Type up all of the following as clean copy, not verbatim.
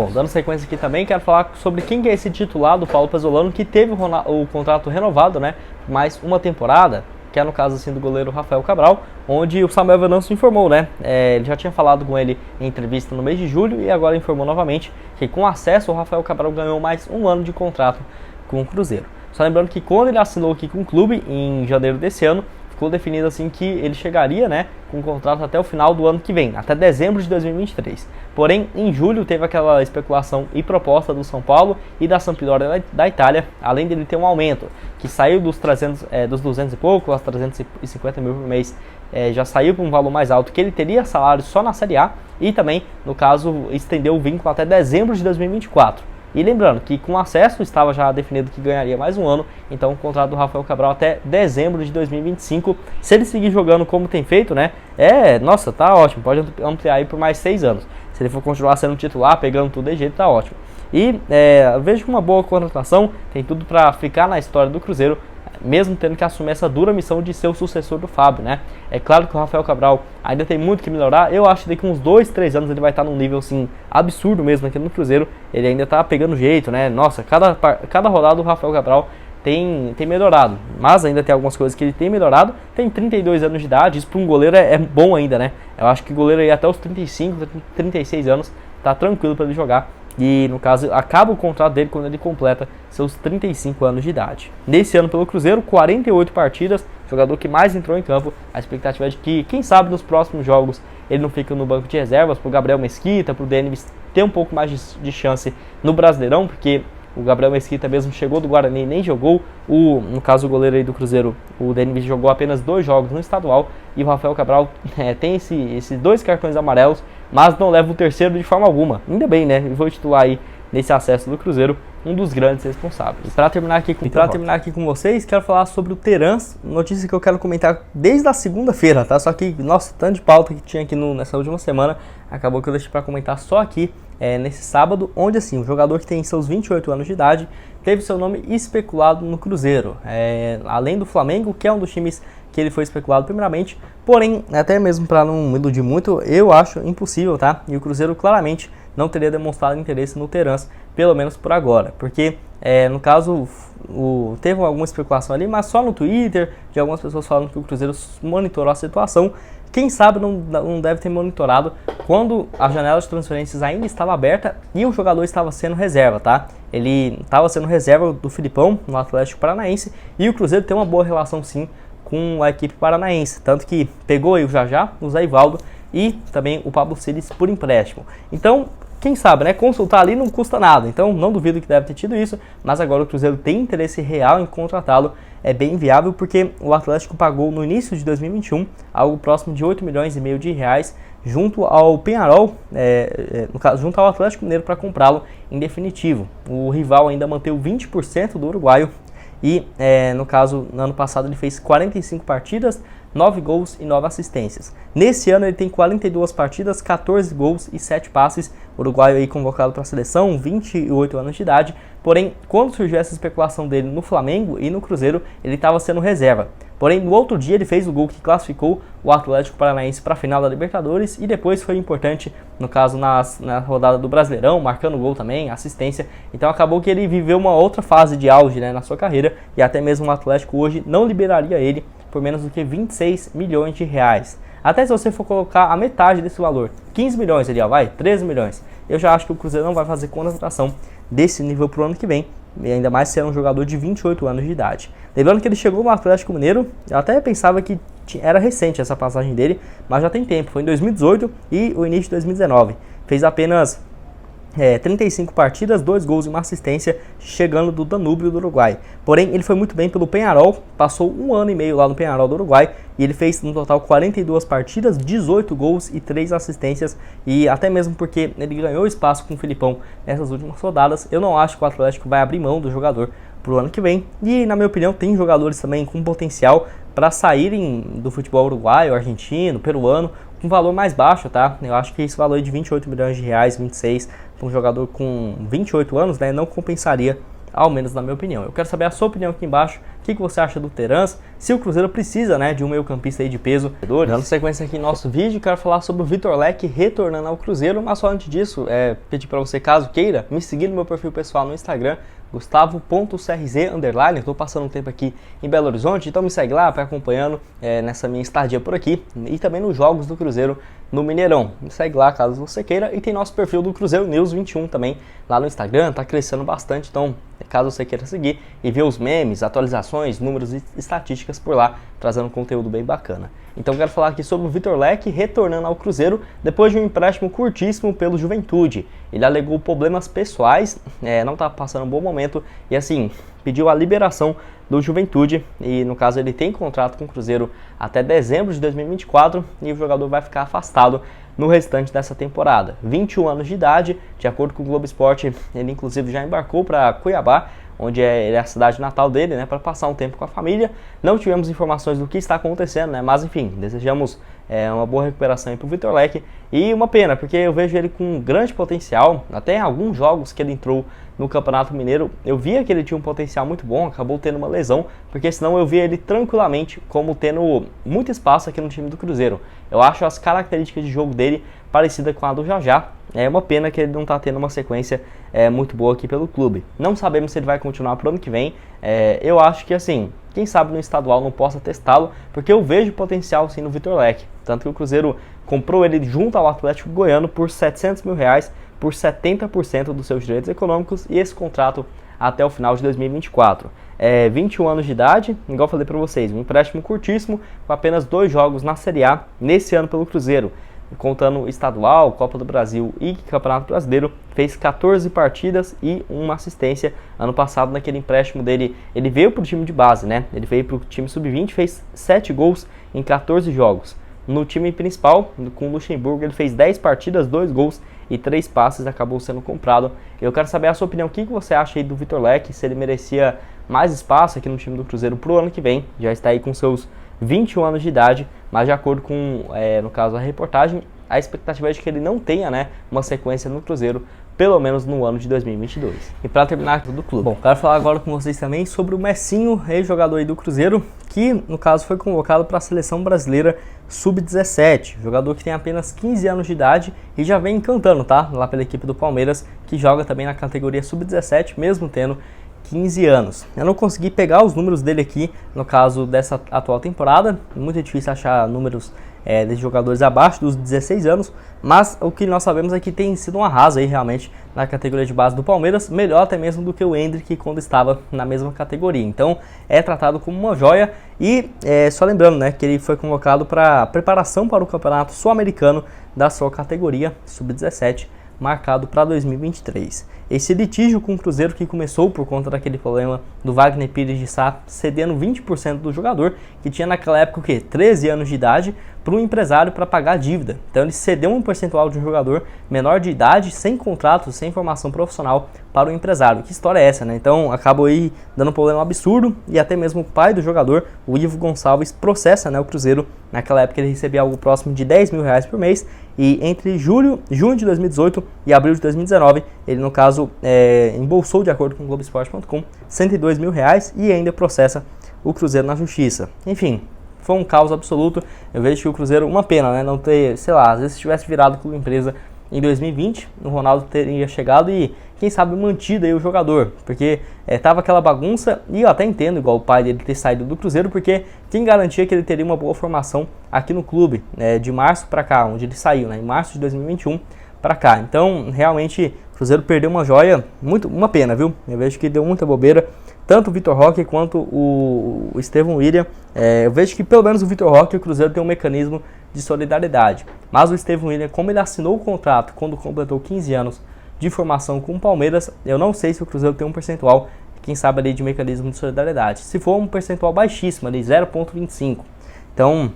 Bom, dando sequência aqui também, quero falar sobre quem que é esse titular do Paulo Pezzolano que teve o contrato renovado, né, mais uma temporada, que é no caso assim do goleiro Rafael Cabral, onde o Samuel Venâncio informou, né, ele já tinha falado com ele em entrevista no mês de julho e agora informou novamente que com acesso o Rafael Cabral ganhou mais um ano de contrato com o Cruzeiro. Só lembrando que quando ele assinou aqui com o clube, em janeiro desse ano, ficou definido assim que ele chegaria, né, com um contrato até o final do ano que vem, até dezembro de 2023. Porém, em julho teve aquela especulação e proposta do São Paulo e da Sampdoria da Itália, além dele ter um aumento, que saiu dos 200 e pouco, aos 350 mil por mês, já saiu para um valor mais alto, que ele teria salário só na Série A, e também, no caso, estendeu o vínculo até dezembro de 2024. E lembrando que com acesso estava já definido que ganharia mais um ano, então o contrato do Rafael Cabral até dezembro de 2025, se ele seguir jogando como tem feito, né, nossa, tá ótimo, pode ampliar aí por mais 6 anos. Se ele for continuar sendo titular, pegando tudo de jeito, tá ótimo. E vejo que uma boa contratação, tem tudo para ficar na história do Cruzeiro, mesmo tendo que assumir essa dura missão de ser o sucessor do Fábio, né? É claro que o Rafael Cabral ainda tem muito que melhorar, eu acho que daqui uns 2, 3 anos ele vai estar num nível, assim, absurdo mesmo aqui no Cruzeiro, ele ainda tá pegando jeito, né? Nossa, cada rodada o Rafael Cabral tem melhorado, mas ainda tem algumas coisas que ele tem melhorado, tem 32 anos de idade, isso para um goleiro é bom ainda, né? Eu acho que o goleiro aí até os 35, 36 anos tá tranquilo para ele jogar. E, no caso, acaba o contrato dele quando ele completa seus 35 anos de idade. Nesse ano pelo Cruzeiro, 48 partidas, jogador que mais entrou em campo. A expectativa é de que, quem sabe, nos próximos jogos ele não fica no banco de reservas, pro Gabriel Mesquita, pro Denis ter um pouco mais de chance no Brasileirão, porque o Gabriel Mesquita mesmo chegou do Guarani e nem jogou. No caso, o goleiro aí do Cruzeiro, o Denis, jogou apenas 2 jogos no estadual. E o Rafael Cabral tem esses 2 cartões amarelos, mas não leva o terceiro de forma alguma. Ainda bem, né? Eu vou titular aí nesse acesso do Cruzeiro um dos grandes responsáveis. Para terminar aqui com vocês, quero falar sobre o Terans, notícia que eu quero comentar desde a segunda-feira, tá? Só que, nossa, tanto de pauta que tinha aqui nessa última semana, acabou que eu deixei para comentar só aqui nesse sábado, onde assim, o jogador que tem seus 28 anos de idade teve seu nome especulado no Cruzeiro, além do Flamengo, que é um dos times que ele foi especulado primeiramente, porém, até mesmo para não me iludir muito, eu acho impossível, tá? E o Cruzeiro claramente não teria demonstrado interesse no Terans, pelo menos por agora, porque no caso teve alguma especulação ali, mas só no Twitter, de algumas pessoas falando que o Cruzeiro monitorou a situação. Quem sabe não deve ter monitorado quando a janela de transferências ainda estava aberta e o jogador estava sendo reserva, tá? Ele estava sendo reserva do Filipão no Atlético Paranaense e o Cruzeiro tem uma boa relação sim com a equipe paranaense, tanto que pegou aí o Jajá, o Zé Ivaldo e também o Pablo Siles por empréstimo. Então, quem sabe, né? Consultar ali não custa nada, então não duvido que deve ter tido isso, mas agora o Cruzeiro tem interesse real em contratá-lo, é bem viável porque o Atlético pagou no início de 2021 algo próximo de 8 milhões e meio de reais junto ao Peñarol, no caso, junto ao Atlético Mineiro para comprá-lo em definitivo. O rival ainda manteve 20% do uruguaio e, no caso, no ano passado ele fez 45 partidas, 9 gols e 9 assistências. Nesse ano ele tem 42 partidas, 14 gols e 7 passes. O uruguaio aí convocado para a seleção, 28 anos de idade. Porém, quando surgiu essa especulação dele no Flamengo e no Cruzeiro, ele estava sendo reserva. Porém, no outro dia ele fez o gol que classificou o Atlético Paranaense para a final da Libertadores e depois foi importante, no caso, na rodada do Brasileirão, marcando gol também, assistência. Então acabou que ele viveu uma outra fase de auge, né, na sua carreira e até mesmo o Atlético hoje não liberaria ele por menos do que 26 milhões de reais. Até se você for colocar a metade desse valor, 15 milhões ali, ó, vai, 13 milhões, eu já acho que o Cruzeiro não vai fazer contratação desse nível pro ano que vem, e ainda mais ser um jogador de 28 anos de idade. Lembrando que ele chegou no Atlético Mineiro, eu até pensava que era recente essa passagem dele, mas já tem tempo, foi em 2018 e o início de 2019. Fez apenas 35 partidas, 2 gols e uma assistência, chegando do Danúbio do Uruguai. Porém, ele foi muito bem pelo Peñarol, passou 1 ano e meio lá no Peñarol do Uruguai, e ele fez no total 42 partidas, 18 gols e 3 assistências, e até mesmo porque ele ganhou espaço com o Filipão nessas últimas rodadas, eu não acho que o Atlético vai abrir mão do jogador pro ano que vem, e na minha opinião tem jogadores também com potencial para saírem do futebol uruguaio, argentino, peruano, com valor mais baixo, tá? Eu acho que esse valor de 28 milhões de reais, 26, para um jogador com 28 anos, né, não compensaria ao menos na minha opinião. Eu quero saber a sua opinião aqui embaixo, o que você acha do Terans, se o Cruzeiro precisa, né, de um meio campista aí de peso. Dando sequência aqui no nosso vídeo, quero falar sobre o Vitor Leque retornando ao Cruzeiro, mas só antes disso, pedir para você, caso queira, me seguir no meu perfil pessoal no Instagram, Gustavo.crz_, estou passando um tempo aqui em Belo Horizonte, então me segue lá para acompanhando nessa minha estadia por aqui e também nos jogos do Cruzeiro no Mineirão. Me segue lá caso você queira, e tem nosso perfil do Cruzeiro News 21 também lá no Instagram, tá crescendo bastante, então caso você queira seguir e ver os memes, atualizações, números e estatísticas por lá, trazendo conteúdo bem bacana. Então quero falar aqui sobre o Vitor Leque retornando ao Cruzeiro depois de um empréstimo curtíssimo pelo Juventude. Ele alegou problemas pessoais, não estava passando um bom momento e assim, pediu a liberação do Juventude e no caso ele tem contrato com o Cruzeiro até dezembro de 2024 e o jogador vai ficar afastado no restante dessa temporada. 21 anos de idade, de acordo com o Globo Esporte, ele inclusive já embarcou para Cuiabá, onde é a cidade natal dele, né, para passar um tempo com a família. Não tivemos informações do que está acontecendo, né, mas enfim, desejamos uma boa recuperação para o Vitor Leque. E uma pena, porque eu vejo ele com um grande potencial, até em alguns jogos que ele entrou no Campeonato Mineiro, eu via que ele tinha um potencial muito bom, acabou tendo uma lesão, porque senão eu via ele tranquilamente como tendo muito espaço aqui no time do Cruzeiro. Eu acho as características de jogo dele parecida com a do Jajá. É uma pena que ele não está tendo uma sequência muito boa aqui pelo clube. Não sabemos se ele vai continuar para o ano que vem. Eu acho que assim, quem sabe no estadual não possa testá-lo, porque eu vejo potencial sim no Vitor Leque. Tanto que o Cruzeiro comprou ele junto ao Atlético Goiano por R$700 mil, por 70% dos seus direitos econômicos, e esse contrato até o final de 2024. 21 anos de idade, igual eu falei para vocês, um empréstimo curtíssimo, com apenas 2 jogos na Série A nesse ano pelo Cruzeiro. Contando estadual, Copa do Brasil e Campeonato Brasileiro, fez 14 partidas e uma assistência. Ano passado, naquele empréstimo dele, ele veio para o time de base, né? Ele veio para o time sub-20, fez 7 gols em 14 jogos. No time principal, com o Luxemburgo, ele fez 10 partidas, 2 gols e 3 passes, acabou sendo comprado. Eu quero saber a sua opinião, o que você acha aí do Vitor Leque, se ele merecia mais espaço aqui no time do Cruzeiro para o ano que vem. Já está aí com seus 21 anos de idade, mas de acordo com, no caso, a reportagem, a expectativa é de que ele não tenha, né, uma sequência no Cruzeiro, pelo menos no ano de 2022. E para terminar do clube, bom, quero falar agora com vocês também sobre o Messinho, ex-jogador aí do Cruzeiro, que no caso foi convocado para a seleção brasileira sub-17, jogador que tem apenas 15 anos de idade e já vem encantando, tá, lá pela equipe do Palmeiras, que joga também na categoria sub-17, mesmo tendo 15 anos. Eu não consegui pegar os números dele aqui, no caso dessa atual temporada, muito difícil achar números desses jogadores abaixo dos 16 anos, mas o que nós sabemos é que tem sido um arraso aí realmente na categoria de base do Palmeiras, melhor até mesmo do que o Endrick quando estava na mesma categoria. Então é tratado como uma joia e só lembrando, né, que ele foi convocado para preparação para o Campeonato Sul-Americano da sua categoria sub-17, marcado para 2023. Esse litígio com o Cruzeiro, que começou por conta daquele problema do Wagner Pires de Sá cedendo 20% do jogador, que tinha naquela época o quê? 13 anos de idade, para um empresário para pagar a dívida. Então ele cedeu um percentual de um jogador menor de idade, sem contrato, sem formação profissional, para o empresário. Que história é essa, né? Então acabou aí dando um problema absurdo e até mesmo o pai do jogador, o Ivo Gonçalves, processa, né, o Cruzeiro. Naquela época ele recebia algo próximo de R$10 mil por mês e entre junho de 2018 e abril de 2019 ele no caso embolsou, de acordo com o Globoesporte.com, R$102 mil e ainda processa o Cruzeiro na justiça. Enfim, foi um caos absoluto. Eu vejo que o Cruzeiro, uma pena, né, não ter, sei lá, às vezes se tivesse virado clube empresa em 2020, o Ronaldo teria chegado e, quem sabe, mantido aí o jogador, porque tava aquela bagunça, e eu até entendo, igual o pai dele ter saído do Cruzeiro, porque quem garantia que ele teria uma boa formação aqui no clube, de março para cá, onde ele saiu, né, em março de 2021 para cá. Então, realmente, o Cruzeiro perdeu uma joia, uma pena, viu? Eu vejo que deu muita bobeira, tanto o Vitor Roque quanto o Estevão William. Eu vejo que pelo menos o Vitor Roque e o Cruzeiro tem um mecanismo de solidariedade. Mas o Estevão William, como ele assinou o contrato quando completou 15 anos de formação com o Palmeiras, eu não sei se o Cruzeiro tem um percentual, quem sabe ali, de mecanismo de solidariedade. Se for um percentual baixíssimo, ali 0,25. Então,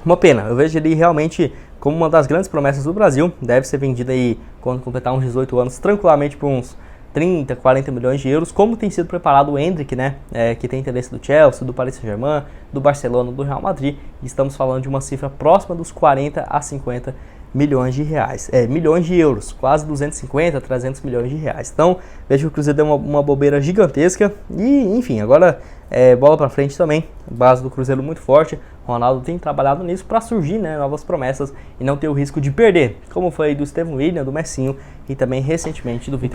uma pena. Eu vejo ele realmente como uma das grandes promessas do Brasil. Deve ser vendido aí quando completar uns 18 anos, tranquilamente por uns 30, 40 milhões de euros, como tem sido preparado o Endrick, né, que tem interesse do Chelsea, do Paris Saint-Germain, do Barcelona, do Real Madrid. Estamos falando de uma cifra próxima dos 40 a 50 milhões de reais. Milhões de euros, quase 250, 300 milhões de reais. Então, vejo que o Cruzeiro deu uma bobeira gigantesca e, enfim, agora bola pra frente também. Base do Cruzeiro muito forte. Ronaldo tem trabalhado nisso para surgir, né, novas promessas e não ter o risco de perder, como foi do Estevão William, do Messinho e também recentemente do Vitor.